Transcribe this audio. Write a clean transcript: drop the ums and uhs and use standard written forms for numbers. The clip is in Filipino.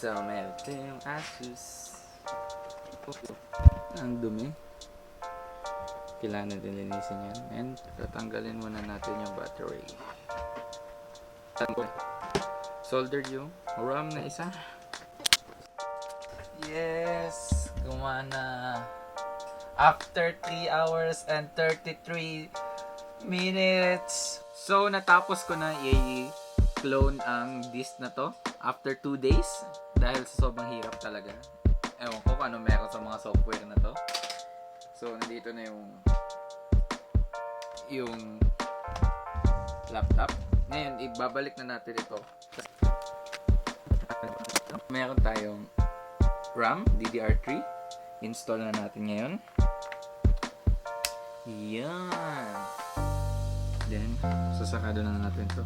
So, meron yung ASUS. Ang dumi. Kailangan natin linisin yan. And tatanggalin muna natin yung battery. Soldered yung RAM na isa. Yes! Gumana. After 3 hours and 33 minutes. So, natapos ko na i-clone ang disk na to after 2 days. Dahil sa sobrang hirap talaga. Ewan ko kung ano meron sa mga software na to. So, nandito na yung laptop. Ngayon, ibabalik na natin ito. Meron tayong RAM, DDR3. Install na natin ngayon. Yan. Then, sasakado na natin to.